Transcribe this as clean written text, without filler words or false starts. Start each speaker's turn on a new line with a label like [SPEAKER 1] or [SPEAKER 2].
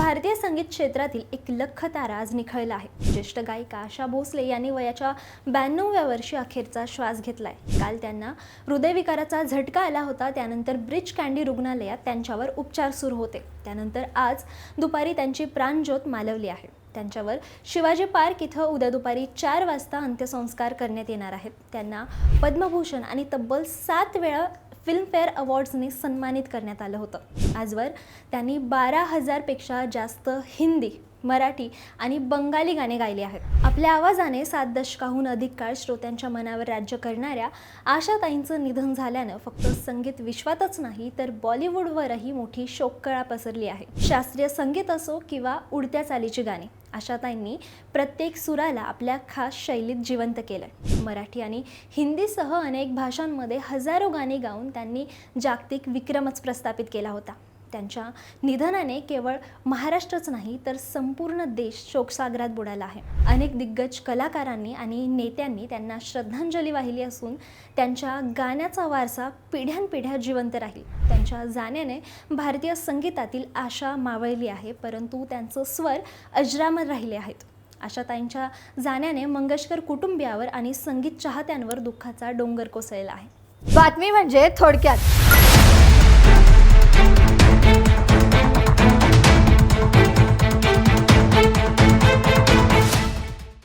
[SPEAKER 1] भारतीय संगीत क्षेत्रातील एक लख्ख तारा आज निखळला आहे। ज्येष्ठ गायिका आशा भोसले यांनी वयाच्या 92व्या वर्षी अखेरचा श्वास घेतलाय। काल त्यांना हृदयविकाराचा झटका आला होता। त्यानंतर ब्रीच कँडी रुग्णालयात त्यांच्यावर उपचार सुरू होते। त्यानंतर आज दुपारी त्यांची प्राणज्योत मालवली आहे। त्यांच्यावर शिवाजी पार्क इथं उद्या दुपारी 4 वाजता अंत्यसंस्कार करण्यात येणार आहेत। त्यांना पद्मभूषण आणि तब्बल 7 वेळा फिल्मफेअर अवॉर्ड्सनी सन्मानित करण्यात आलं होतं। आजवर त्यांनी 12,000 पेक्षा जास्त हिंदी, मराठी आणि बंगाली गाणे गायले आहेत। आपल्या आवाजाने 7 दशकाहून अधिक काळ श्रोत्यांच्या मनावर राज्य करणाऱ्या आशाताईंचं निधन झाल्यानं फक्त संगीत विश्वातच नाही तर बॉलिवूडवरही मोठी शोककळा पसरली आहे। शास्त्रीय संगीत असो किंवा उडत्या चालीची गाणी, आशाताईंनी प्रत्येक सुराला आपल्या खास शैलीत जिवंत केलंय। मराठी आणि हिंदीसह अनेक भाषांमध्ये हजारो गाणी गाऊन त्यांनी जागतिक विक्रमच प्रस्थापित केला होता। त्यांच्या निधनाने केवळ महाराष्ट्रच नाही तर संपूर्ण देश शोकसागरात बुडाला आहे। अनेक दिग्गज कलाकारांनी आणि नेत्यांनी त्यांना श्रद्धांजली वाहिली असून त्यांच्या गाण्याचा वारसा पिढ्यानपिढ्या जिवंत राहील। त्यांच्या जाण्याने भारतीय संगीतातील आशा मावळली आहे, परंतु त्यांचे स्वर अजरामर राहिले आहेत। आशाताईंच्या जाण्याने मंगेशकर कुटुंबियावर आणि संगीत चाहत्यांवर दुःखाचा डोंगर कोसळला आहे।
[SPEAKER 2] बातमी म्हणजे थोडक्यात।